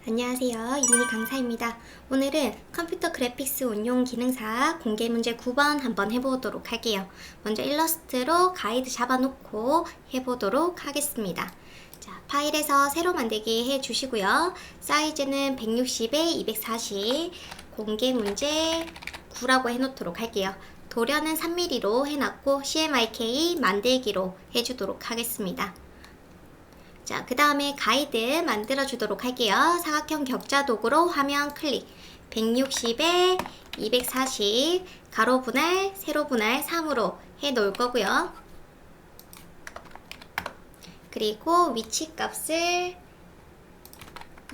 안녕하세요. 이민희 강사입니다. 오늘은 컴퓨터 그래픽스 운용 기능사 공개 문제 9번 한번 해보도록 할게요. 먼저 일러스트로 가이드 잡아놓고 해보도록 하겠습니다. 자, 파일에서 새로 만들기 해주시고요. 사이즈는 160에 240, 공개 문제 9라고 해놓도록 할게요. 도련은 3mm로 해놨고 CMYK 만들기로 해주도록 하겠습니다. 자, 그 다음에 가이드 만들어 주도록 할게요. 사각형 격자 도구로 화면 클릭. 160에 240 가로 분할, 세로 분할 3으로 해 놓을 거고요. 그리고 위치 값을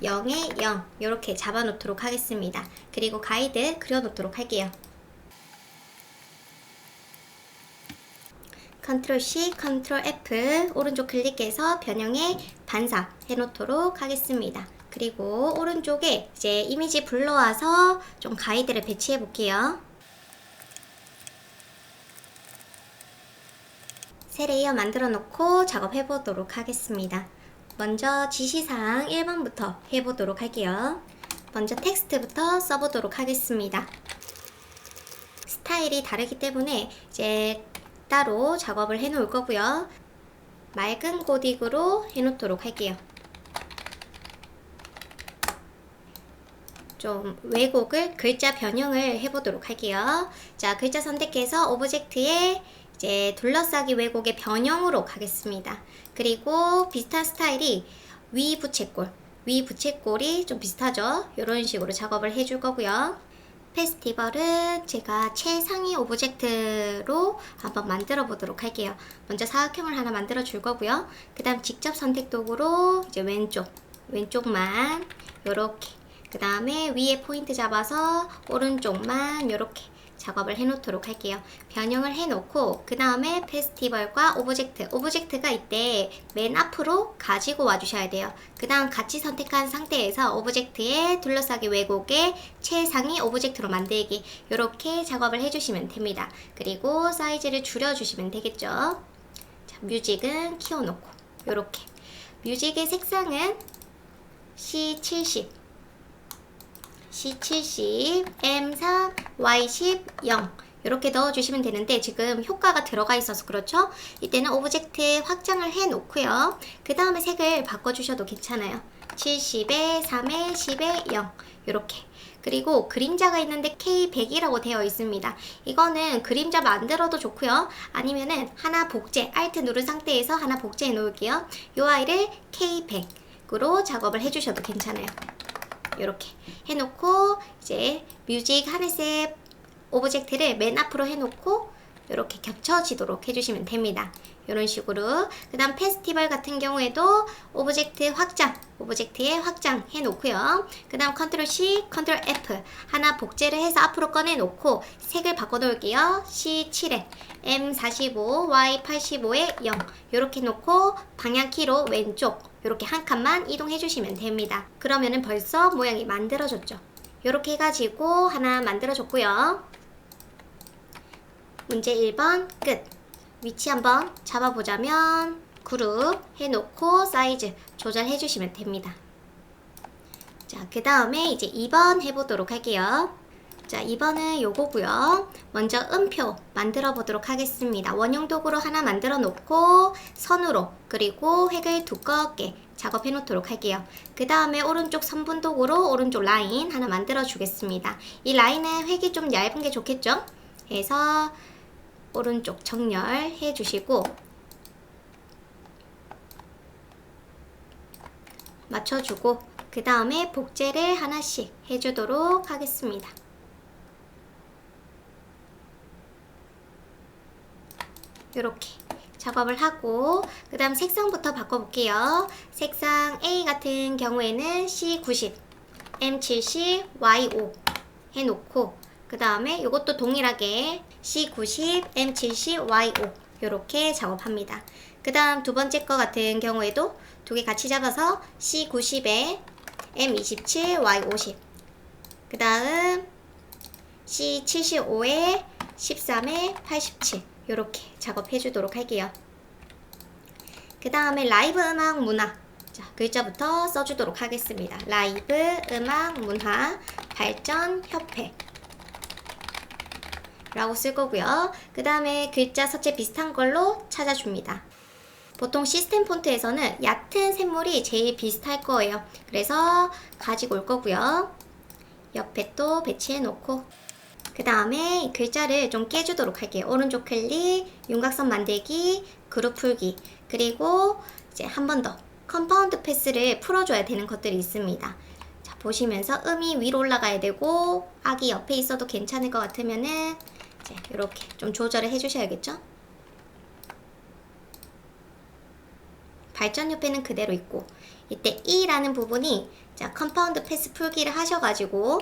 0에 0 이렇게 잡아 놓도록 하겠습니다. 그리고 가이드 그려 놓도록 할게요. 컨트롤 C, 컨트롤 F 오른쪽 클릭해서 변형에 반사 해놓도록 하겠습니다. 그리고 오른쪽에 이제 이미지 불러와서 좀 가이드를 배치해 볼게요. 새 레이어 만들어 놓고 작업해 보도록 하겠습니다. 먼저 지시사항 1번부터 해보도록 할게요. 먼저 텍스트부터 써보도록 하겠습니다. 스타일이 다르기 때문에 이제 따로 작업을 해 놓을 거고요. 맑은 고딕으로 해 놓도록 할게요. 좀 왜곡을 글자 변형을 해 보도록 할게요. 자, 글자 선택해서 오브젝트에 이제 둘러싸기 왜곡의 변형으로 가겠습니다. 그리고 비슷한 스타일이 위 부채꼴이 좀 비슷하죠? 이런 식으로 작업을 해 줄 거고요. 페스티벌은 제가 최상위 오브젝트로 한번 만들어 보도록 할게요. 먼저 사각형을 하나 만들어 줄 거고요. 그 다음 직접 선택 도구로 이제 왼쪽만 요렇게, 그 다음에 위에 포인트 잡아서 오른쪽만 요렇게 작업을 해 놓도록 할게요. 변형을 해 놓고 그 다음에 페스티벌과 오브젝트가 이때 맨 앞으로 가지고 와 주셔야 돼요. 그 다음 같이 선택한 상태에서 오브젝트에 둘러싸기 왜곡의 최상위 오브젝트로 만들기 이렇게 작업을 해주시면 됩니다. 그리고 사이즈를 줄여주시면 되겠죠. 자, 뮤직은 키워놓고 이렇게 뮤직의 색상은 C70 M3, Y10, 0 이렇게 넣어주시면 되는데 지금 효과가 들어가 있어서 그렇죠? 이때는 오브젝트 확장을 해 놓고요. 그 다음에 색을 바꿔주셔도 괜찮아요. 70에 3에 10에 0 이렇게. 그리고 그림자가 있는데 K100이라고 되어 있습니다. 이거는 그림자 만들어도 좋고요. 아니면은 하나 복제, Alt 누른 상태에서 하나 복제해 놓을게요. 이 아이를 K100으로 작업을 해주셔도 괜찮아요. 이렇게 해놓고 이제 뮤직 하늘색 오브젝트를 맨 앞으로 해놓고 이렇게 겹쳐지도록 해주시면 됩니다. 이런 식으로. 그 다음 페스티벌 같은 경우에도 오브젝트에 확장 해놓고요. 그 다음 컨트롤 C, 컨트롤 F 하나 복제를 해서 앞으로 꺼내놓고 색을 바꿔놓을게요. C7에 M45, Y85에 0 이렇게 놓고 방향키로 왼쪽 이렇게 한 칸만 이동해 주시면 됩니다. 그러면은 벌써 모양이 만들어졌죠. 이렇게 해가지고 하나 만들어줬고요. 문제 1번 끝. 위치 한번 잡아보자면 그룹 해놓고 사이즈 조절해 주시면 됩니다. 자, 그 다음에 이제 2번 해보도록 할게요. 자, 2번은 요거고요. 먼저 음표 만들어 보도록 하겠습니다. 원형 도구로 하나 만들어 놓고 선으로 그리고 획을 두껍게 작업해 놓도록 할게요. 그 다음에 오른쪽 선분 도구로 오른쪽 라인 하나 만들어 주겠습니다. 이 라인은 획이 좀 얇은 게 좋겠죠? 그래서 오른쪽 정렬해 주시고 맞춰주고 그 다음에 복제를 하나씩 해주도록 하겠습니다. 이렇게 작업을 하고 그 다음 색상부터 바꿔볼게요. 색상 A 같은 경우에는 C90, M70, Y5 해놓고 그 다음에 이것도 동일하게 C90, M70, Y5 이렇게 작업합니다. 그 다음 두 번째 거 같은 경우에도 두 개 같이 잡아서 C90에 M27, Y50 그 다음 C75에 13에 87 이렇게 작업해 주도록 할게요. 그 다음에 라이브 음악 문화 자, 글자부터 써주도록 하겠습니다. 라이브, 음악, 문화, 발전, 협회 라고 쓸 거고요. 그 다음에 글자 서체 비슷한 걸로 찾아줍니다. 보통 시스템 폰트에서는 얕은 샘물이 제일 비슷할 거예요. 그래서 가지고 올 거고요. 옆에 또 배치해 놓고, 그 다음에 글자를 좀 깨주도록 할게요. 오른쪽 클릭, 윤곽선 만들기, 그룹 풀기, 그리고 이제 한 번 더 컴파운드 패스를 풀어줘야 되는 것들이 있습니다. 자, 보시면서 음이 위로 올라가야 되고 악이 옆에 있어도 괜찮을 것 같으면은 이제 이렇게 좀 조절을 해주셔야겠죠? 발전 옆에는 그대로 있고, 이때 E라는 부분이 자 컴파운드 패스 풀기를 하셔가지고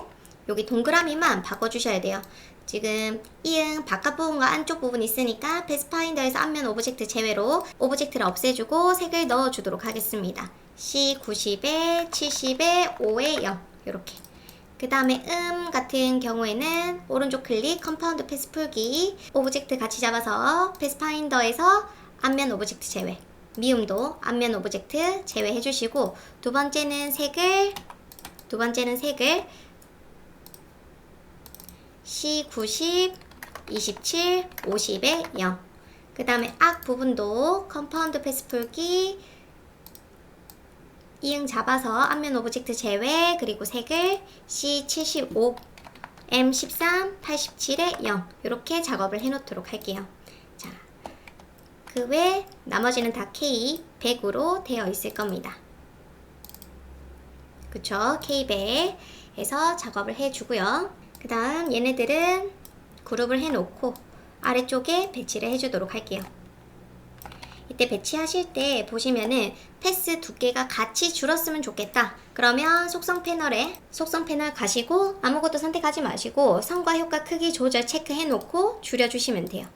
여기 동그라미만 바꿔주셔야 돼요. 지금 이응 바깥 부분과 안쪽 부분이 있으니까 패스파인더에서 앞면 오브젝트 제외로 오브젝트를 없애주고 색을 넣어주도록 하겠습니다. C90에 70에 5에 0 이렇게. 그 다음에 같은 경우에는 오른쪽 클릭 컴파운드 패스 풀기, 오브젝트 같이 잡아서 패스파인더에서 앞면 오브젝트 제외, 미음도 앞면 오브젝트 제외해 주시고, 두 번째는 색을 C90, 27, 50에 0. 그 다음에 악 부분도 컴파운드 패스 풀기, 이응 잡아서 앞면 오브젝트 제외, 그리고 색을 C75, M13, 87에 0 이렇게 작업을 해 놓도록 할게요. 자, 그 외 나머지는 다 K 100으로 되어 있을 겁니다. 그쵸? K100에서 작업을 해주고요. 그 다음 얘네들은 그룹을 해놓고 아래쪽에 배치를 해주도록 할게요. 이때 배치하실 때 보시면은 패스 두께가 같이 줄었으면 좋겠다. 그러면 속성 패널 가시고 아무것도 선택하지 마시고 선과 효과 크기 조절 체크해 놓고 줄여주시면 돼요.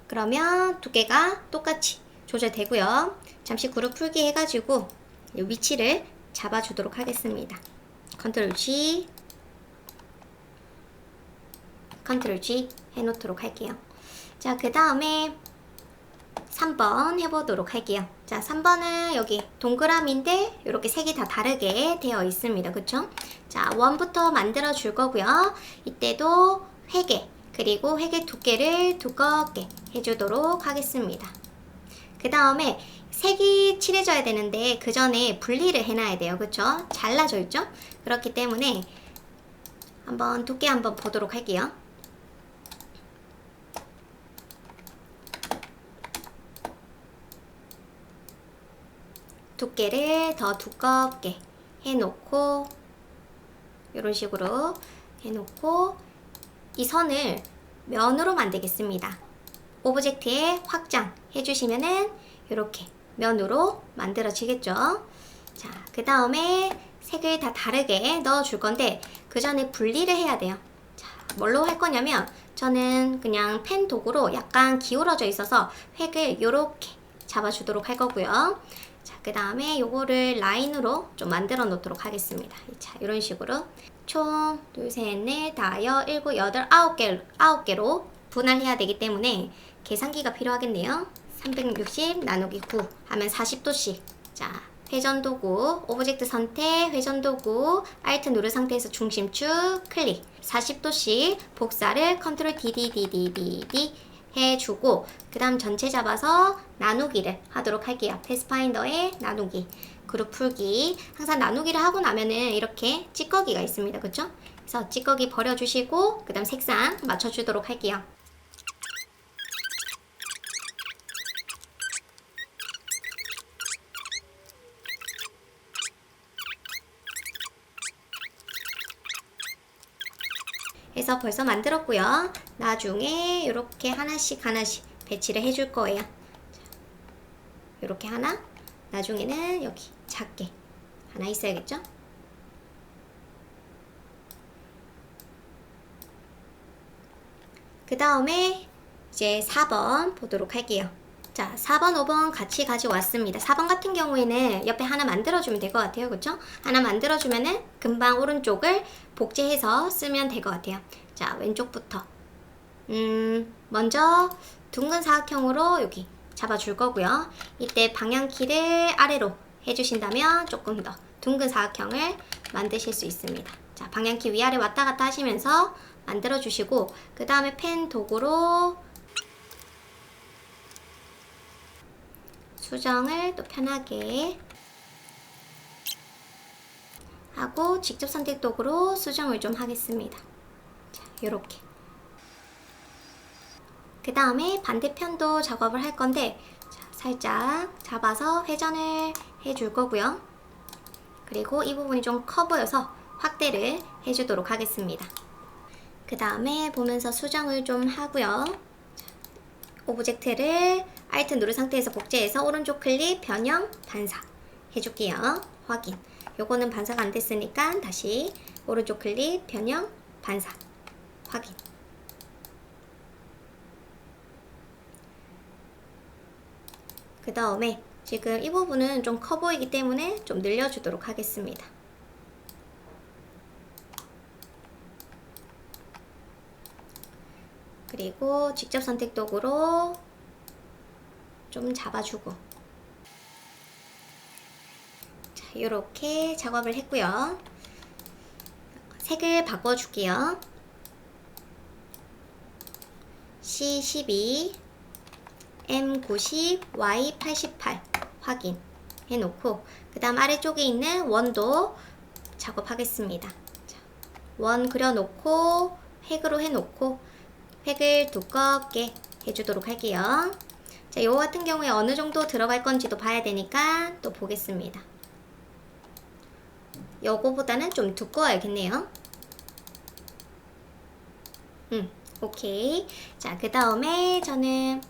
그러면 두께가 똑같이 조절되고요. 잠시 그룹 풀기 해가지고 이 위치를 잡아주도록 하겠습니다. 컨트롤 G, 컨트롤 G 해놓도록 할게요. 자, 그 다음에 3번 해보도록 할게요. 자, 3번은 여기 동그라미인데 이렇게 색이 다 다르게 되어 있습니다. 그쵸? 자, 1부터 만들어 줄 거고요. 이때도 회계, 그리고 회계 두께를 두껍게 해주도록 하겠습니다. 그 다음에 색이 칠해져야 되는데 그 전에 분리를 해놔야 돼요. 그쵸? 잘라져 있죠? 그렇기 때문에 두께 한번 보도록 할게요. 두께를 더 두껍게 해놓고 이런 식으로 해놓고 이 선을 면으로 만들겠습니다. 오브젝트에 확장 해주시면은 이렇게 면으로 만들어지겠죠. 자, 그 다음에 색을 다 다르게 넣어줄 건데 그 전에 분리를 해야 돼요. 자, 뭘로 할 거냐면 저는 그냥 펜 도구로 약간 기울어져 있어서 획을 이렇게 잡아주도록 할 거고요. 자, 그 다음에 요거를 라인으로 좀 만들어 놓도록 하겠습니다. 자, 이런 식으로 총 2, 3, 4, 5, 7, 8, 9개로 분할해야 되기 때문에 계산기가 필요하겠네요. 360 나누기 9 하면 40도씩. 자, 회전도구, 오브젝트 선택, 회전도구, Alt 누른 상태에서 중심축 클릭. 40도씩 복사를 컨트롤 DDDDD 해주고, 그 다음 전체 잡아서 나누기를 하도록 할게요. 패스파인더에 나누기, 그룹 풀기. 항상 나누기를 하고 나면은 이렇게 찌꺼기가 있습니다. 그쵸? 그래서 찌꺼기 버려주시고, 그 다음 색상 맞춰주도록 할게요. 해서 벌써 만들었고요. 나중에 이렇게 하나씩 배치를 해줄 거예요. 이렇게 하나, 나중에는 여기 작게 하나 있어야겠죠? 그 다음에 이제 4번 보도록 할게요. 자, 4번, 5번 같이 가져왔습니다. 4번 같은 경우에는 옆에 하나 만들어주면 될 것 같아요. 그쵸? 하나 만들어주면은 금방 오른쪽을 복제해서 쓰면 될 것 같아요. 자, 왼쪽부터. 먼저 둥근 사각형으로 여기 잡아줄 거고요. 이때 방향키를 아래로 해주신다면 조금 더 둥근 사각형을 만드실 수 있습니다. 자, 방향키 위아래 왔다 갔다 하시면서 만들어 주시고, 그 다음에 펜 도구로 수정을 또 편하게 하고, 직접 선택 도구로 수정을 좀 하겠습니다. 자, 요렇게. 그 다음에 반대편도 작업을 할 건데, 자, 살짝 잡아서 회전을 해줄 거고요. 그리고 이 부분이 좀 커 보여서 확대를 해주도록 하겠습니다. 그 다음에 보면서 수정을 좀 하고요. 자, 오브젝트를 Alt 누른 상태에서 복제해서 오른쪽 클릭, 변형, 반사 해줄게요. 확인. 요거는 반사가 안 됐으니까 다시 오른쪽 클릭, 변형, 반사, 확인. 그 다음에 지금 이 부분은 좀 커 보이기 때문에 좀 늘려주도록 하겠습니다. 그리고 직접 선택 도구로 좀 잡아주고, 자, 이렇게 작업을 했고요. 색을 바꿔줄게요. C12, M90, Y88 확인 해놓고, 그 다음 아래쪽에 있는 원도 작업하겠습니다. 자, 원 그려놓고 획으로 해놓고 획을 두껍게 해주도록 할게요. 자, 요거 같은 경우에 어느 정도 들어갈 건지도 봐야 되니까 또 보겠습니다. 요거보다는 좀 두꺼워야겠네요. 오케이. 자, 그 다음에 저는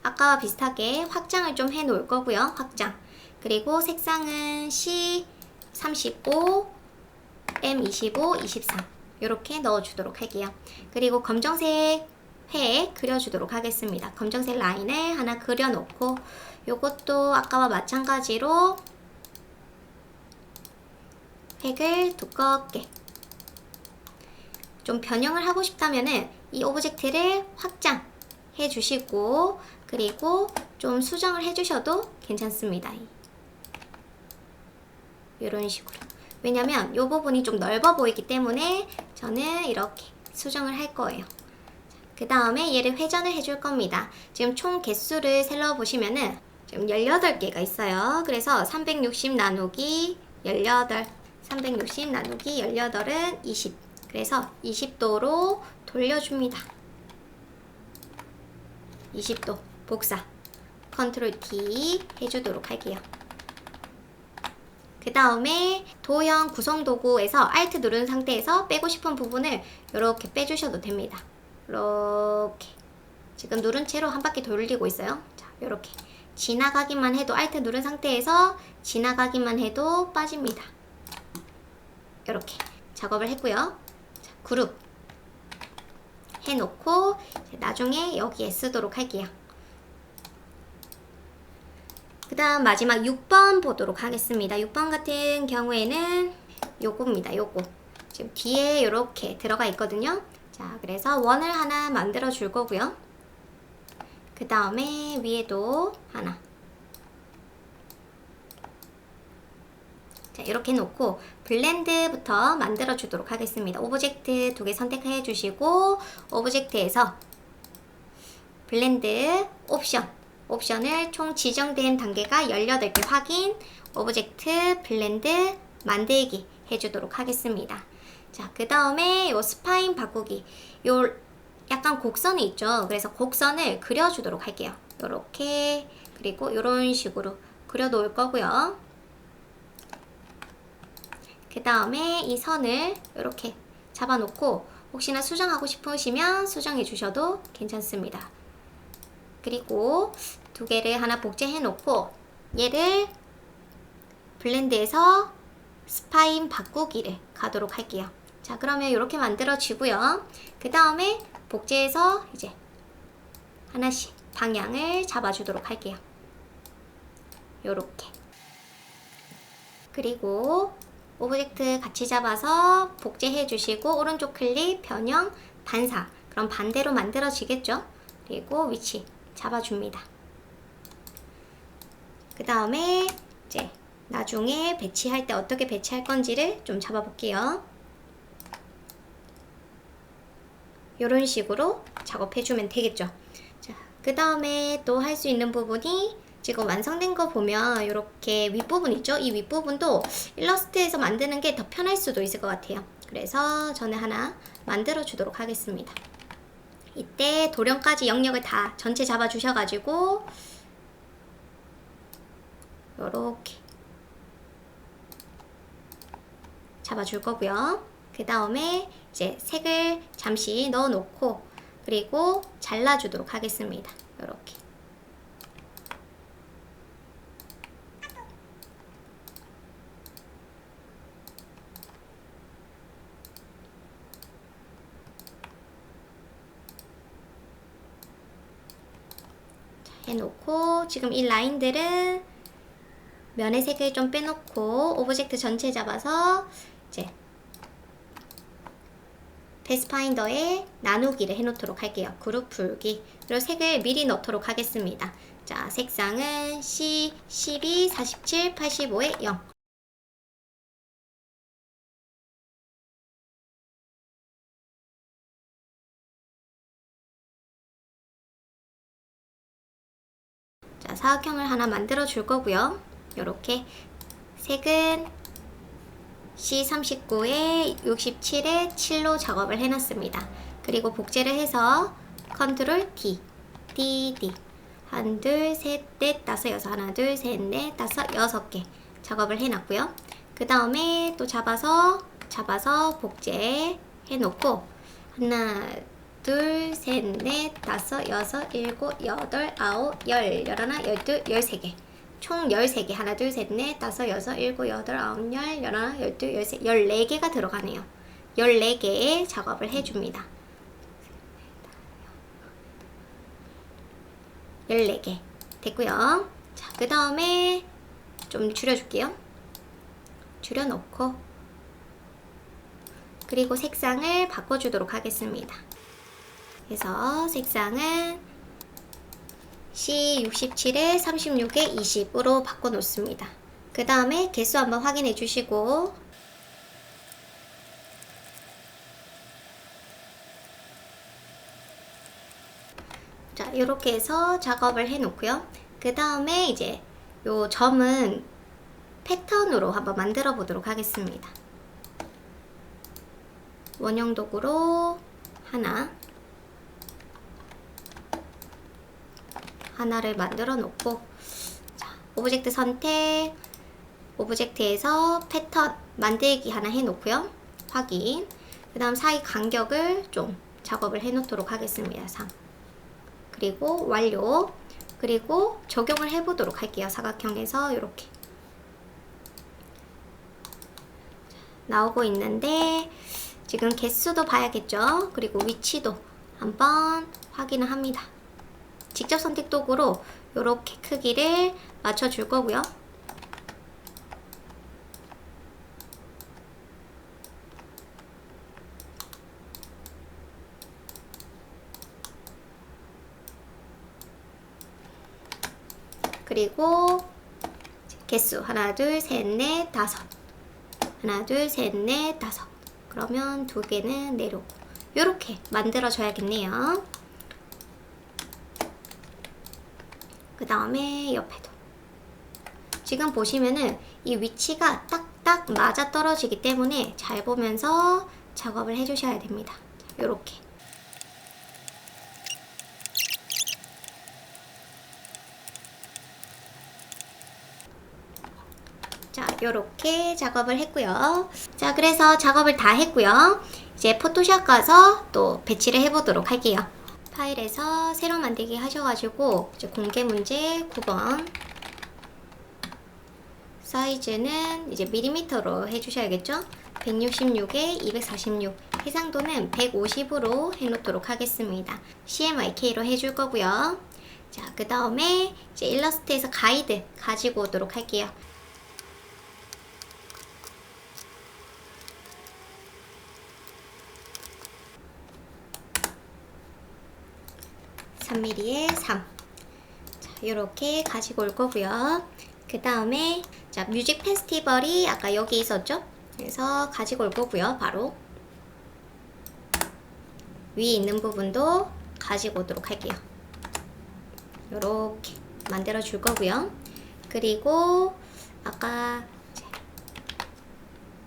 아까와 비슷하게 확장을 좀 해 놓을 거고요. 확장. 그리고 색상은 C35, M25, 23 이렇게 넣어주도록 할게요. 그리고 검정색 회 그려주도록 하겠습니다. 검정색 라인을 하나 그려놓고, 요것도 아까와 마찬가지로 획을 두껍게. 좀 변형을 하고 싶다면은 이 오브젝트를 확장 해주시고, 그리고 좀 수정을 해주셔도 괜찮습니다. 이런 식으로. 왜냐면 이 부분이 좀 넓어 보이기 때문에 저는 이렇게 수정을 할 거예요. 그 다음에 얘를 회전을 해줄 겁니다. 지금 총 개수를 셀러 보시면은 지금 18개가 있어요. 그래서 360 나누기 18, 360 나누기 18은 20. 그래서 20도로 돌려줍니다. 20도 복사, 컨트롤 T 해주도록 할게요. 그 다음에 도형 구성 도구에서 Alt 누른 상태에서 빼고 싶은 부분을 이렇게 빼주셔도 됩니다. 이렇게 지금 누른 채로 한 바퀴 돌리고 있어요. 자, 이렇게 지나가기만 해도 Alt 누른 상태에서 지나가기만 해도 빠집니다. 이렇게 작업을 했고요. 자, 그룹 해놓고 나중에 여기에 쓰도록 할게요. 그 다음 마지막 6번 보도록 하겠습니다. 6번 같은 경우에는 요겁니다. 요거 지금 뒤에 이렇게 들어가 있거든요. 자, 그래서 원을 하나 만들어 줄 거고요. 그 다음에 위에도 하나. 자, 이렇게 놓고 블렌드부터 만들어 주도록 하겠습니다. 오브젝트 2개 선택해 주시고, 오브젝트에서 블렌드 옵션을 총 지정된 단계가 18개 확인, 오브젝트 블렌드 만들기 해주도록 하겠습니다. 자, 그 다음에 요 스파인 바꾸기, 요 약간 곡선이 있죠. 그래서 곡선을 그려주도록 할게요. 요렇게, 그리고 요런 식으로 그려 놓을 거고요. 그 다음에 이 선을 이렇게 잡아놓고 혹시나 수정하고 싶으시면 수정해 주셔도 괜찮습니다. 그리고 2개를 하나 복제해 놓고 얘를 블렌드에서 스파인 바꾸기를 가도록 할게요. 자, 그러면 이렇게 만들어지고요. 그 다음에 복제해서 이제 하나씩 방향을 잡아주도록 할게요. 요렇게. 그리고 오브젝트 같이 잡아서 복제해 주시고 오른쪽 클릭, 변형, 반사. 그럼 반대로 만들어지겠죠? 그리고 위치 잡아줍니다. 그 다음에 이제 나중에 배치할 때 어떻게 배치할 건지를 좀 잡아볼게요. 이런 식으로 작업해주면 되겠죠. 자, 그 다음에 또 할 수 있는 부분이 지금 완성된 거 보면 이렇게 윗부분 있죠? 이 윗부분도 일러스트에서 만드는 게 더 편할 수도 있을 것 같아요. 그래서 저는 하나 만들어 주도록 하겠습니다. 이때 도령까지 영역을 다 전체 잡아 주셔가지고 요렇게 잡아 줄 거고요. 그 다음에 이제 색을 잠시 넣어 놓고 그리고 잘라 주도록 하겠습니다. 요렇게. 해놓고 지금 이 라인들은 면의 색을 좀 빼놓고 오브젝트 전체 잡아서 이제 패스파인더에 나누기를 해놓도록 할게요. 그룹 풀기. 그리고 색을 미리 넣도록 하겠습니다. 자, 색상은 C, 12, 47, 85에 0. 자, 사각형을 하나 만들어 줄 거고요. 요렇게 색은 C39에 67에 7로 작업을 해놨습니다. 그리고 복제를 해서 컨트롤 D, D, D. 한, 둘, 셋, 넷, 다섯, 여섯. 하나, 둘, 셋, 넷, 다섯, 여섯 개 작업을 해놨고요. 그 다음에 또 잡아서 복제 해놓고 하나, 둘, 셋, 넷, 다섯, 여섯, 일곱, 여덟, 아홉, 열, 열하나, 열둘, 열세 개. 총 13개. 하나, 둘, 셋, 넷, 다섯, 여섯, 일곱, 여덟, 아홉, 열, 열하나, 열둘, 열세, 14개가 들어가네요. 14개의 작업을 해줍니다. 14개. 됐고요. 자, 그 다음에 좀 줄여줄게요. 줄여놓고 그리고 색상을 바꿔주도록 하겠습니다. 그래서 색상은 C67에 36에 20으로 바꿔놓습니다. 그 다음에 개수 한번 확인해 주시고 자, 이렇게 해서 작업을 해 놓고요. 그 다음에 이제 요 점은 패턴으로 한번 만들어 보도록 하겠습니다. 원형 도구로 하나를 만들어 놓고 자, 오브젝트 선택, 오브젝트에서 패턴 만들기 하나 해 놓고요. 확인. 그 다음 사이 간격을 좀 작업을 해 놓도록 하겠습니다. 3. 그리고 완료. 그리고 적용을 해 보도록 할게요. 사각형에서 이렇게 나오고 있는데 지금 개수도 봐야겠죠. 그리고 위치도 한번 확인을 합니다. 직접 선택 도구로 이렇게 크기를 맞춰 줄 거고요. 그리고 개수 하나, 둘, 셋, 넷, 다섯. 하나, 둘, 셋, 넷, 다섯. 그러면 두 개는 내려오고 이렇게 만들어 줘야겠네요. 그 다음에 옆에도 지금 보시면은 이 위치가 딱딱 맞아 떨어지기 때문에 잘 보면서 작업을 해 주셔야 됩니다. 이렇게 자, 요렇게 작업을 했고요. 자, 그래서 작업을 다 했고요. 이제 포토샵 가서 또 배치를 해보도록 할게요. 파일에서 새로 만들기 하셔가지고 이제 공개 문제 9번 사이즈는 이제 밀리미터로 해주셔야겠죠? 166에 246 해상도는 150으로 해놓도록 하겠습니다. CMYK로 해줄 거고요. 자, 그 다음에 이제 일러스트에서 가이드 가지고 오도록 할게요. 3mm에 3. 자, 이렇게 가지고 올 거고요. 그 다음에 자, 뮤직 페스티벌이 아까 여기 있었죠? 그래서 가지고 올 거고요. 바로 위에 있는 부분도 가지고 오도록 할게요. 요렇게 만들어 줄 거고요. 그리고 아까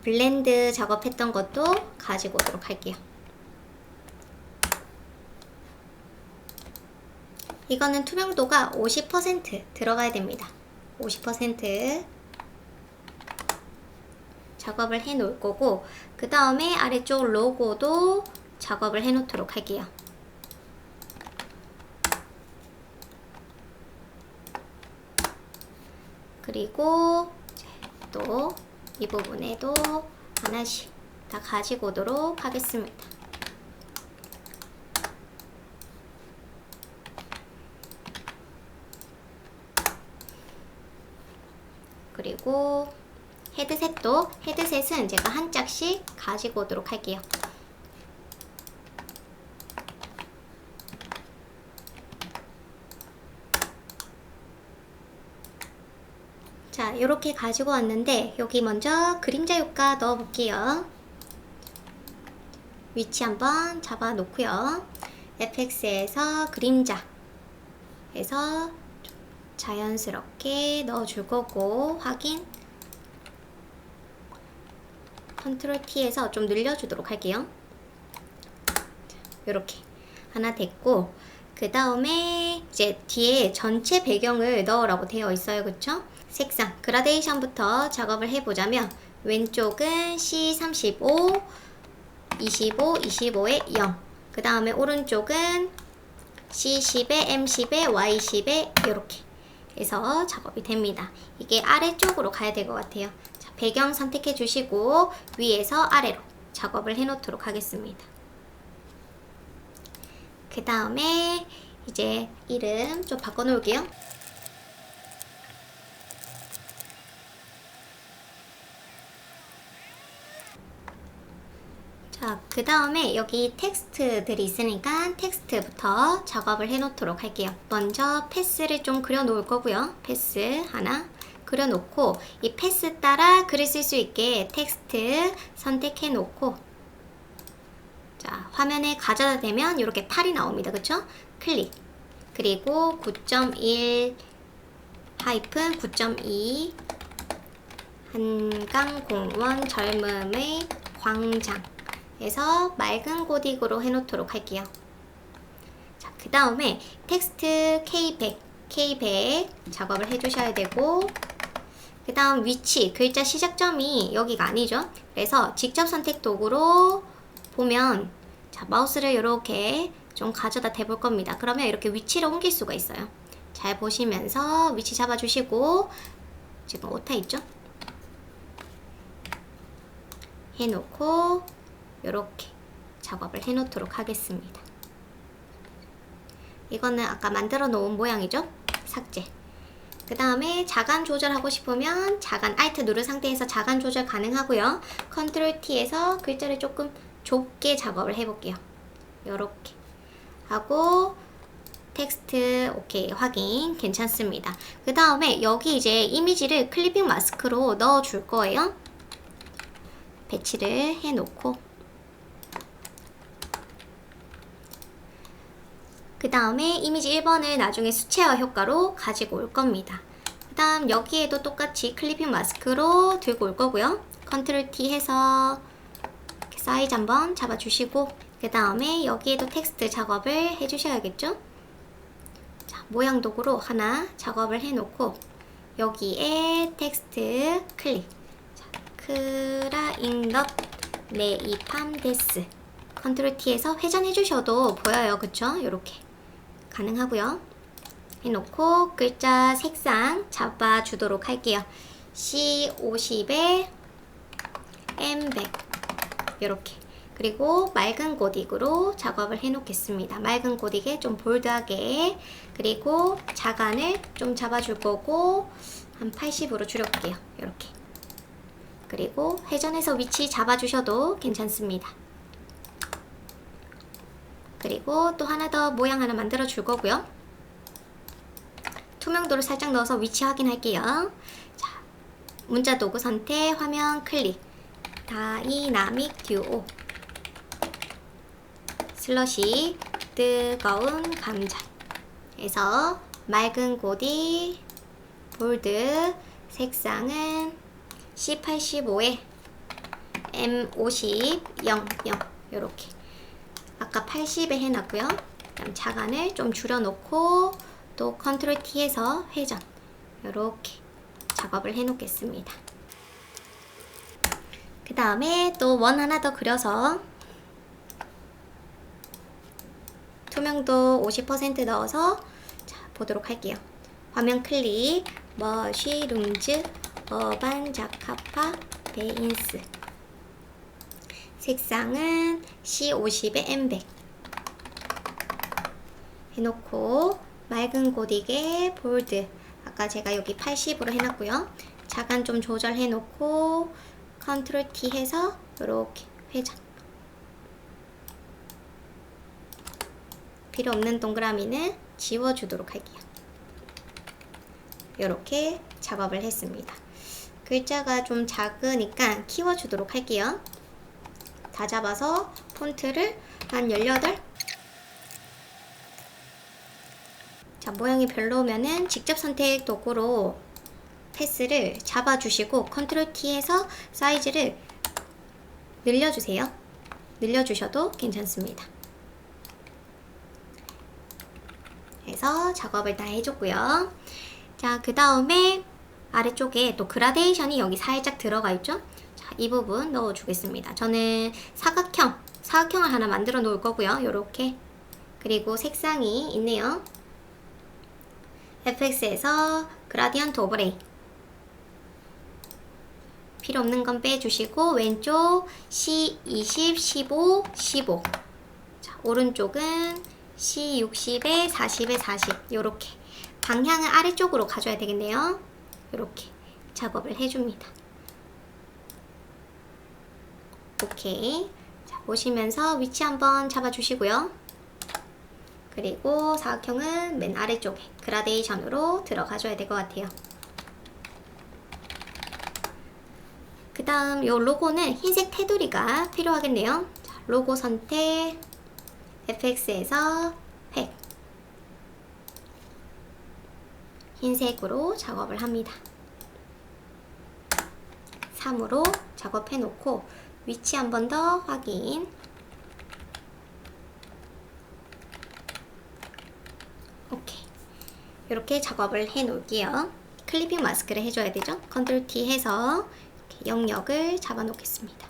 블렌드 작업했던 것도 가지고 오도록 할게요. 이거는 투명도가 50% 들어가야 됩니다. 50% 작업을 해 놓을 거고, 그 다음에 아래쪽 로고도 작업을 해 놓도록 할게요. 그리고 또 이 부분에도 하나씩 다 가지고 오도록 하겠습니다. 그리고 헤드셋은 제가 한 짝씩 가지고 오도록 할게요. 자, 이렇게 가지고 왔는데 여기 먼저 그림자 효과 넣어 볼게요. 위치 한번 잡아 놓고요. FX에서 그림자 해서 자연스럽게 넣어 줄 거고, 확인. 컨트롤 T에서 좀 늘려주도록 할게요. 요렇게 하나 됐고, 그 다음에 이제 뒤에 전체 배경을 넣으라고 되어 있어요. 그쵸? 색상, 그라데이션부터 작업을 해보자면 왼쪽은 C35, 25, 25에 0. 그 다음에 오른쪽은 C10에 M10에 Y10에 이렇게 해서 작업이 됩니다. 이게 아래쪽으로 가야 될 것 같아요. 자, 배경 선택해 주시고 위에서 아래로 작업을 해 놓도록 하겠습니다. 그 다음에 이제 이름 좀 바꿔 놓을게요. 자, 그 다음에 여기 텍스트들이 있으니까 텍스트부터 작업을 해 놓도록 할게요. 먼저 패스를 좀 그려 놓을 거고요. 패스 하나 그려 놓고, 이 패스 따라 글을 쓸 수 있게 텍스트 선택해 놓고, 자, 화면에 가져다 대면 이렇게 8이 나옵니다. 그쵸? 클릭. 그리고 9.1 하이픈 9.2 한강공원 젊음의 광장 에서 맑은 고딕으로 해놓도록 할게요. 자, 그 다음에 텍스트 K100 작업을 해주셔야 되고, 그 다음 위치, 글자 시작점이 여기가 아니죠. 그래서 직접 선택 도구로 보면, 자, 마우스를 이렇게 좀 가져다 대볼 겁니다. 그러면 이렇게 위치를 옮길 수가 있어요. 잘 보시면서 위치 잡아주시고, 지금 오타 있죠? 해놓고 이렇게 작업을 해 놓도록 하겠습니다. 이거는 아까 만들어 놓은 모양이죠? 삭제. 그 다음에 자간 조절하고 싶으면 자간 Alt 누른 상태에서 자간 조절 가능하고요. 컨트롤 T에서 글자를 조금 좁게 작업을 해볼게요. 이렇게 하고 텍스트 오케이 확인 괜찮습니다. 그 다음에 여기 이제 이미지를 클리핑 마스크로 넣어 줄 거예요. 배치를 해 놓고, 그 다음에 이미지 1번을 나중에 수채화 효과로 가지고 올 겁니다. 그 다음 여기에도 똑같이 클리핑 마스크로 들고 올 거고요. 컨트롤 T 해서 이렇게 사이즈 한번 잡아주시고, 그 다음에 여기에도 텍스트 작업을 해주셔야겠죠? 자, 모양 도구로 하나 작업을 해놓고, 여기에 텍스트 클릭. 자, 크라잉넛 네이팜 데스. 컨트롤 T에서 회전해 주셔도 보여요. 그쵸? 이렇게 가능하고요. 해놓고 글자 색상 잡아주도록 할게요. C50에 M100 이렇게. 그리고 맑은 고딕으로 작업을 해 놓겠습니다. 맑은 고딕에 좀 볼드하게. 그리고 자간을 좀 잡아줄 거고 한 80으로 줄여볼게요. 이렇게. 그리고 회전해서 위치 잡아주셔도 괜찮습니다. 그리고 또 하나 더 모양 하나 만들어 줄 거고요. 투명도를 살짝 넣어서 위치 확인할게요. 자, 문자 도구 선택, 화면 클릭, 다이나믹 듀오, 슬러시, 뜨거운 감자 에서 맑은 고디, 볼드, 색상은 C85에 M50, 00 요렇게 아까 80에 해놨고요. 그다음 자간을 좀 줄여놓고 또 컨트롤 T에서 회전 요렇게 작업을 해놓겠습니다. 그 다음에 또 원 하나 더 그려서 투명도 50% 넣어서 자, 보도록 할게요. 화면 클릭, 머쉬룸즈, 어반 자카파, 베인스, 색상은 C50에 M100 해놓고 맑은 고딕에 볼드, 아까 제가 여기 80으로 해놨고요. 자간 좀 조절해놓고 컨트롤 T 해서 이렇게 회전. 필요 없는 동그라미는 지워주도록 할게요. 이렇게 작업을 했습니다. 글자가 좀 작으니까 키워주도록 할게요. 다 잡아서 폰트를 한 18. 자, 모양이 별로면은 직접 선택 도구로 패스를 잡아주시고 컨트롤 T에서 사이즈를 늘려주세요. 늘려주셔도 괜찮습니다. 해서 작업을 다 해줬고요. 자, 그 다음에 아래쪽에 또 그라데이션이 여기 살짝 들어가 있죠? 자, 이 부분 넣어주겠습니다. 저는 사각형을 하나 만들어 놓을 거고요. 요렇게. 그리고 색상이 있네요. FX에서 그라디언트 오버레이. 필요 없는 건 빼주시고, 왼쪽 C20, 15, 15. 자, 오른쪽은 C60에 40에 40. 요렇게. 방향은 아래쪽으로 가져야 되겠네요. 요렇게 작업을 해줍니다. 오케이. 자, 보시면서 위치 한번 잡아주시고요. 그리고 사각형은 맨 아래쪽에 그라데이션으로 들어가줘야 될 것 같아요. 그 다음 요 로고는 흰색 테두리가 필요하겠네요. 자, 로고 선택, FX에서 팩, 흰색으로 작업을 합니다. 3으로 작업해 놓고 위치 한 번 더 확인. 오케이. 이렇게 작업을 해 놓을게요. 클리핑 마스크를 해줘야 되죠. 컨트롤 T 해서 이렇게 영역을 잡아 놓겠습니다.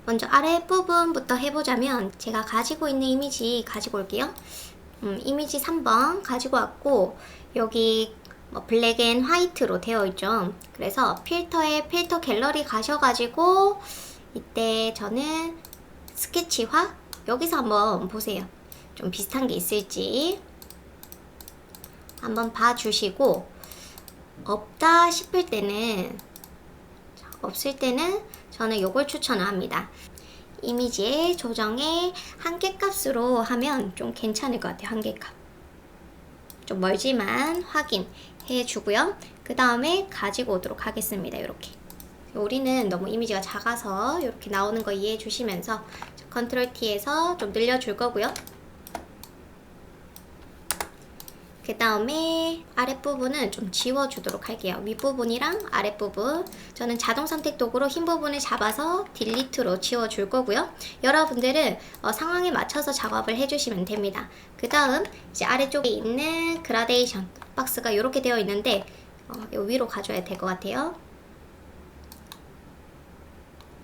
먼저 아랫부분부터 해보자면 제가 가지고 있는 이미지 가지고 올게요. 이미지 3번 가지고 왔고 여기 블랙 앤 화이트로 되어 있죠. 그래서 필터에 필터 갤러리 가셔가지고 이때 저는 스케치화 여기서 한번 보세요. 좀 비슷한 게 있을지 한번 봐주시고 없다 싶을 때는 없을 때는 저는 요걸 추천합니다. 이미지의 조정에 한계값으로 하면 좀 괜찮을 것 같아요. 한계값 좀 멀지만 확인해 주고요. 그 다음에 가지고 오도록 하겠습니다. 이렇게 우리는 너무 이미지가 작아서 이렇게 나오는 거 이해해 주시면서 컨트롤 T에서 좀 늘려줄 거고요. 그 다음에 아랫부분은 좀 지워주도록 할게요. 윗부분이랑 아랫부분 저는 자동 선택 도구로 흰 부분을 잡아서 딜리트로 지워줄 거고요. 여러분들은 상황에 맞춰서 작업을 해주시면 됩니다. 그 다음 이제 아래쪽에 있는 그라데이션 박스가 이렇게 되어 있는데 요 위로 가져야 될 것 같아요.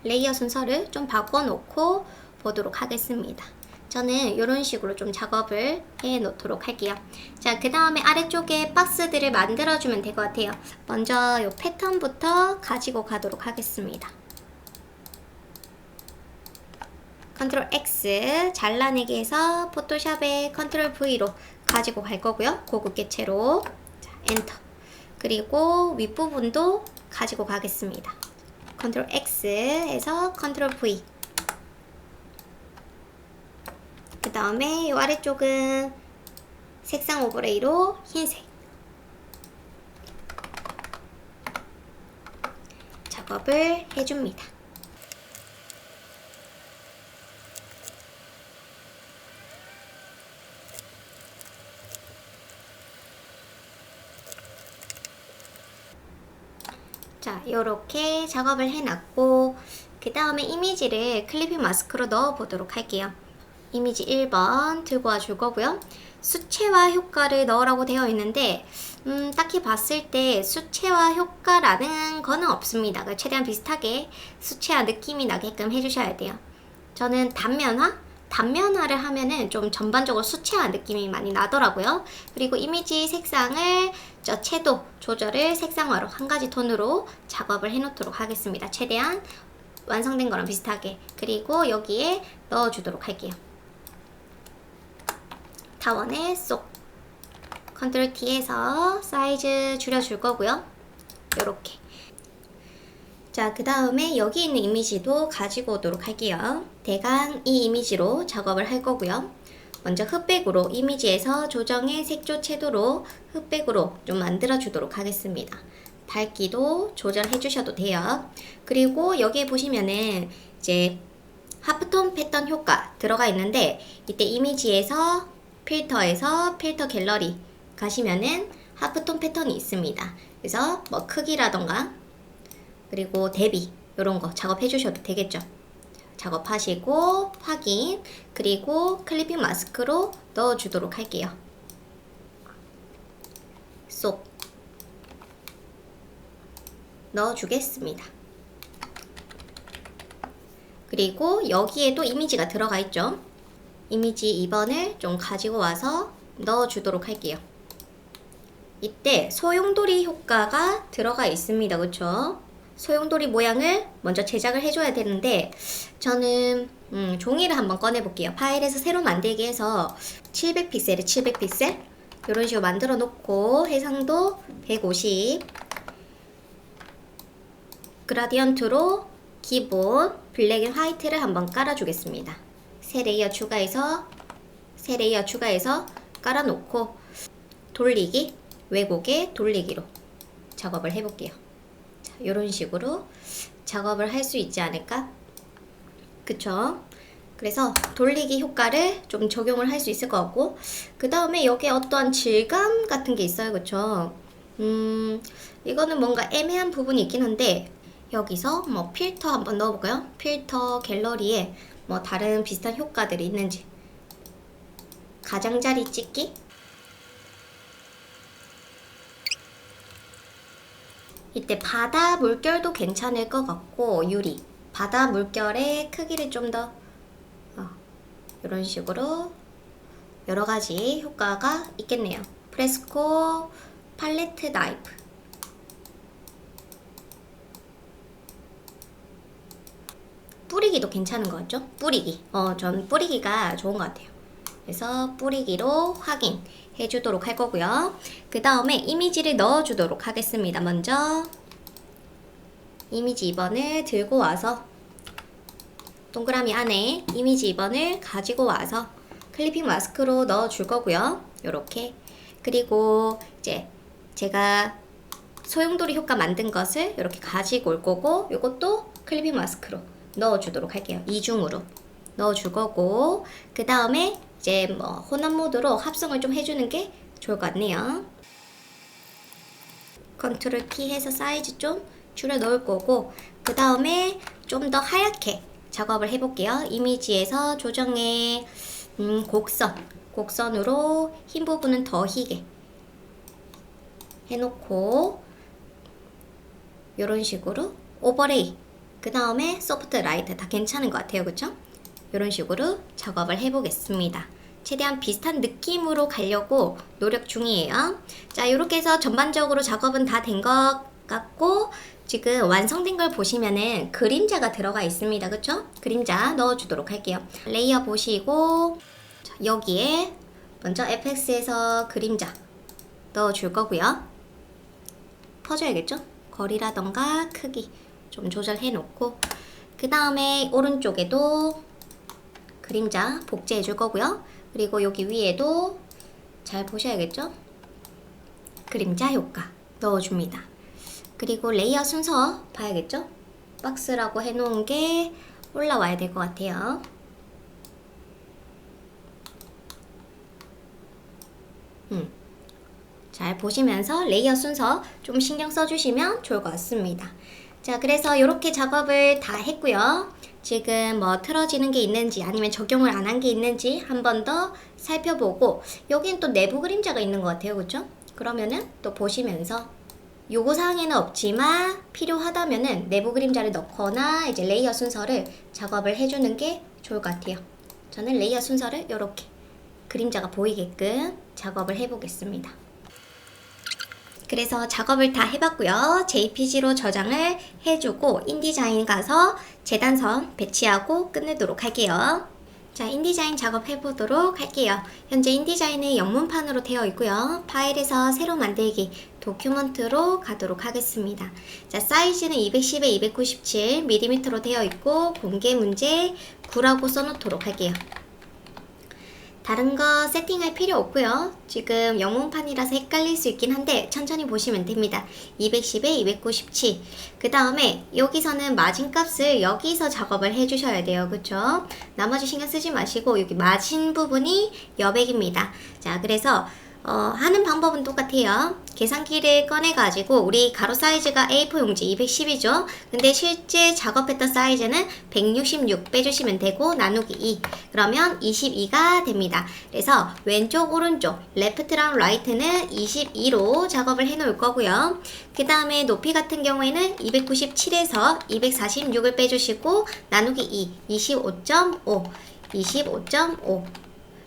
레이어 순서를 좀 바꿔놓고 보도록 하겠습니다. 저는 이런 식으로 좀 작업을 해 놓도록 할게요. 자, 그 다음에 아래쪽에 박스들을 만들어주면 될 것 같아요. 먼저 이 패턴부터 가지고 가도록 하겠습니다. 컨트롤 X 잘라내기 해서 포토샵에 컨트롤 V로 가지고 갈 거고요. 고급 개체로. 자, 엔터. 그리고 윗부분도 가지고 가겠습니다. 컨트롤 X 해서 컨트롤 V. 그 다음에 이 아래쪽은 색상 오버레이로 흰색 작업을 해줍니다. 자, 요렇게 작업을 해놨고 그 다음에 이미지를 클리핑 마스크로 넣어 보도록 할게요. 이미지 1번 들고 와 줄 거고요. 수채화 효과를 넣으라고 되어 있는데 딱히 봤을 때 수채화 효과라는 거는 없습니다. 최대한 비슷하게 수채화 느낌이 나게끔 해주셔야 돼요. 저는 단면화를 하면은 좀 전반적으로 수채화 느낌이 많이 나더라고요. 그리고 이미지 색상을 채도 조절을 색상화로 한 가지 톤으로 작업을 해 놓도록 하겠습니다. 최대한 완성된 거랑 비슷하게. 그리고 여기에 넣어 주도록 할게요. 타원에 쏙 컨트롤 T에서 사이즈 줄여줄 거고요. 요렇게. 자, 그 다음에 여기 있는 이미지도 가지고 오도록 할게요. 대강 이 이미지로 작업을 할 거고요. 먼저 흑백으로 이미지에서 조정의 색조 채도로 흑백으로 좀 만들어 주도록 하겠습니다. 밝기도 조절해 주셔도 돼요. 그리고 여기에 보시면은 이제 하프톤 패턴 효과 들어가 있는데 이때 이미지에서 필터에서 필터 갤러리 가시면은 하프톤 패턴이 있습니다. 그래서 뭐 크기라던가 그리고 대비 이런 거 작업해 주셔도 되겠죠. 작업하시고 확인, 그리고 클리핑 마스크로 넣어 주도록 할게요. 쏙 넣어 주겠습니다. 그리고 여기에도 이미지가 들어가 있죠. 이미지 2번을 좀 가지고 와서 넣어 주도록 할게요. 이때 소용돌이 효과가 들어가 있습니다. 그쵸? 소용돌이 모양을 먼저 제작을 해줘야 되는데 저는 종이를 한번 꺼내 볼게요. 파일에서 새로 만들기 해서 700픽셀에 700픽셀 이런 식으로 만들어 놓고 해상도 150 그라디언트로 기본 블랙 앤 화이트를 한번 깔아 주겠습니다. 새 레이어 추가해서 깔아 놓고 돌리기, 왜곡에 돌리기로 작업을 해 볼게요. 이런 식으로 작업을 할 수 있지 않을까? 그쵸? 그래서 돌리기 효과를 좀 적용을 할 수 있을 것 같고 그 다음에 여기에 어떠한 질감 같은 게 있어요. 그쵸? 이거는 뭔가 애매한 부분이 있긴 한데 여기서 뭐 필터 한번 넣어볼까요? 필터 갤러리에 뭐 다른 비슷한 효과들이 있는지 가장자리 찍기 이때 바다 물결도 괜찮을 것 같고 유리 바다 물결의 크기를 좀 더 이런 식으로 여러가지 효과가 있겠네요. 프레스코 팔레트 나이프 뿌리기도 괜찮은 것 같죠? 뿌리기 전 뿌리기가 좋은 것 같아요. 그래서 뿌리기로 확인해 주도록 할 거고요. 그 다음에 이미지를 넣어 주도록 하겠습니다. 먼저 이미지 2번을 들고 와서 동그라미 안에 이미지 2번을 가지고 와서 클리핑 마스크로 넣어 줄 거고요. 요렇게. 그리고 이제 제가 소용돌이 효과 만든 것을 이렇게 가지고 올 거고 요것도 클리핑 마스크로 넣어 주도록 할게요. 이중으로 넣어 줄 거고 그 다음에 이제 뭐 혼합 모드로 합성을 좀 해주는 게 좋을 것 같네요. 컨트롤 T 해서 사이즈 좀 줄여 넣을 거고 그 다음에 좀 더 하얗게 작업을 해볼게요. 이미지에서 조정의 곡선으로 흰 부분은 더 희게 해놓고 이런 식으로 오버레이 그 다음에 소프트 라이트 다 괜찮은 것 같아요. 그쵸? 이런 식으로 작업을 해보겠습니다. 최대한 비슷한 느낌으로 가려고 노력 중이에요. 자, 이렇게 해서 전반적으로 작업은 다 된 것 같고 지금 완성된 걸 보시면은 그림자가 들어가 있습니다. 그쵸? 그림자 넣어주도록 할게요. 레이어 보시고 자, 여기에 먼저 FX에서 그림자 넣어줄 거고요. 퍼줘야겠죠? 거리라던가 크기 좀 조절해 놓고 그 다음에 오른쪽에도 그림자 복제해 줄 거고요. 그리고 여기 위에도 잘 보셔야겠죠? 그림자 효과 넣어줍니다. 그리고 레이어 순서 봐야겠죠? 박스라고 해놓은 게 올라와야 될 것 같아요. 잘 보시면서 레이어 순서 좀 신경 써주시면 좋을 것 같습니다. 자, 그래서 이렇게 작업을 다 했고요. 지금 뭐 틀어지는 게 있는지 아니면 적용을 안 한 게 있는지 한 번 더 살펴보고, 여긴 또 내부 그림자가 있는 것 같아요. 그쵸? 그러면은 또 보시면서 요구사항에는 없지만 필요하다면은 내부 그림자를 넣거나 이제 레이어 순서를 작업을 해주는 게 좋을 것 같아요. 저는 레이어 순서를 이렇게 그림자가 보이게끔 작업을 해보겠습니다. 그래서 작업을 다 해봤고요. JPG로 저장을 해주고 인디자인 가서 재단선 배치하고 끝내도록 할게요. 자, 인디자인 작업 해보도록 할게요. 현재 인디자인은 영문판으로 되어 있고요. 파일에서 새로 만들기 도큐먼트로 가도록 하겠습니다. 자, 사이즈는 210에 297mm로 되어 있고 공개 문제 9라고 써놓도록 할게요. 다른 거 세팅할 필요 없고요. 지금 영문판이라서 헷갈릴 수 있긴 한데 천천히 보시면 됩니다. 210에 297. 그 다음에 여기서는 마진 값을 여기서 작업을 해주셔야 돼요. 그쵸? 나머지 신경 쓰지 마시고 여기 마진 부분이 여백입니다. 자, 그래서 하는 방법은 똑같아요. 계산기를 꺼내가지고 우리 가로 사이즈가 A4 용지 210이죠. 근데 실제 작업했던 사이즈는 166 빼주시면 되고 나누기 2 그러면 22가 됩니다. 그래서 왼쪽 오른쪽 레프트랑 라이트는 22로 작업을 해 놓을 거고요. 그 다음에 높이 같은 경우에는 297에서 246을 빼주시고 나누기 2 25.5 25.5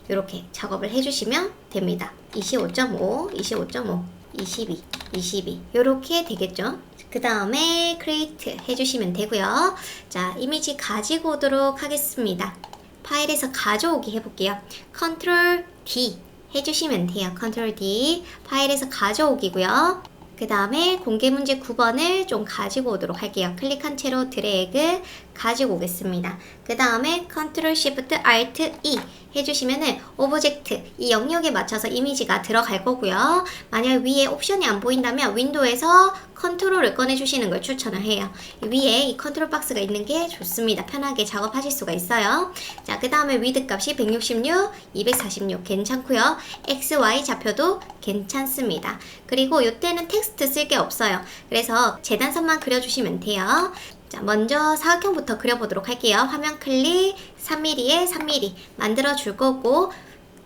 이렇게 작업을 해주시면 됩니다. 25.5, 25.5, 22, 22 이렇게 되겠죠. 그 다음에 크리에이트 해주시면 되고요. 자, 이미지 가지고 오도록 하겠습니다. 파일에서 가져오기 해볼게요. 컨트롤 D 해주시면 돼요. 컨트롤 D 파일에서 가져오기고요. 그 다음에 공개 문제 9번을 좀 가지고 오도록 할게요. 클릭한 채로 드래그 가지고 오겠습니다. 그 다음에 컨트롤 시프트 알트 E 해주시면은 오브젝트 이 영역에 맞춰서 이미지가 들어갈 거고요. 만약 위에 옵션이 안 보인다면 윈도우에서 컨트롤을 꺼내주시는 걸 추천을 해요. 위에 이 컨트롤 박스가 있는 게 좋습니다. 편하게 작업하실 수가 있어요. 자, 그 다음에 위드 값이 166, 246 괜찮고요. XY 좌표도 괜찮습니다. 그리고 이때는 텍스트 쓸 게 없어요. 그래서 재단선만 그려주시면 돼요. 자, 먼저 사각형부터 그려보도록 할게요. 화면 클릭 3mm에 3mm 만들어 줄 거고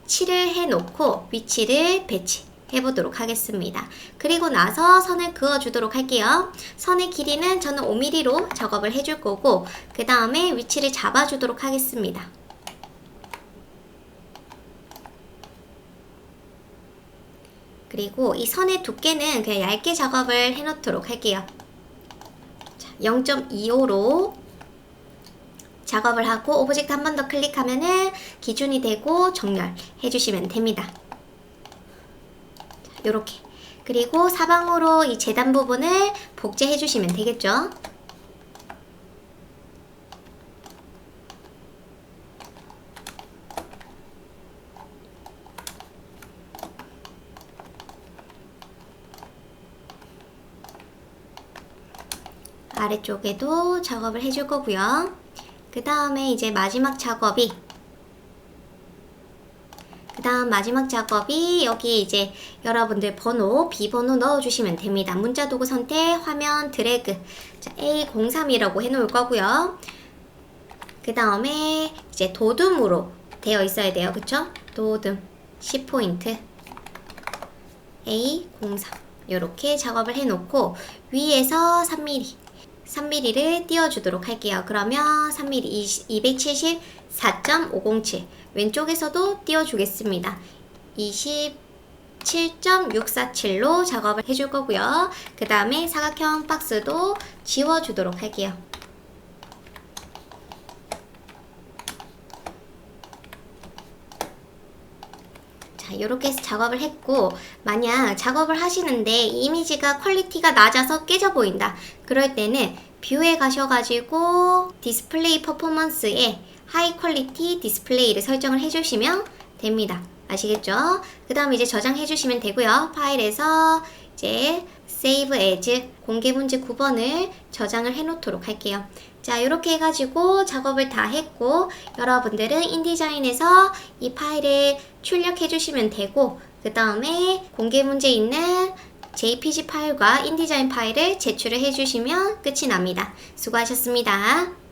칠을 해놓고 위치를 배치해 보도록 하겠습니다. 그리고 나서 선을 그어 주도록 할게요. 선의 길이는 저는 5mm로 작업을 해줄 거고 그 다음에 위치를 잡아 주도록 하겠습니다. 그리고 이 선의 두께는 그냥 얇게 작업을 해 놓도록 할게요. 0.25로 작업을 하고 오브젝트 한 번 더 클릭하면은 기준이 되고 정렬 해주시면 됩니다. 요렇게. 그리고 사방으로 이 재단 부분을 복제해 주시면 되겠죠. 아래쪽에도 작업을 해줄 거고요. 그 다음에 이제 마지막 작업이 여기 이제 여러분들 번호, 비번호 넣어주시면 됩니다. 문자 도구 선택, 화면 드래그. 자, A03이라고 해놓을 거고요. 그 다음에 이제 도둠으로 되어 있어야 돼요. 그쵸? 도둠 10포인트 A03 이렇게 작업을 해놓고 위에서 3mm를 띄워주도록 할게요. 그러면 3mm 274.507 왼쪽에서도 띄워주겠습니다. 27.647로 작업을 해줄 거고요. 그 다음에 사각형 박스도 지워주도록 할게요. 자, 이렇게 해서 작업을 했고 만약 작업을 하시는데 이미지가 퀄리티가 낮아서 깨져 보인다. 그럴 때는 뷰에 가셔가지고 디스플레이 퍼포먼스에 하이 퀄리티 디스플레이를 설정을 해주시면 됩니다. 아시겠죠? 그 다음에 이제 저장해 주시면 되고요. 파일에서 이제 Save as 공개 문제 9번을 저장을 해 놓도록 할게요. 자, 이렇게 해가지고 작업을 다 했고 여러분들은 인디자인에서 이 파일을 출력해 주시면 되고 그 다음에 공개 문제 있는 JPG 파일과 인디자인 파일을 제출을 해주시면 끝이 납니다. 수고하셨습니다.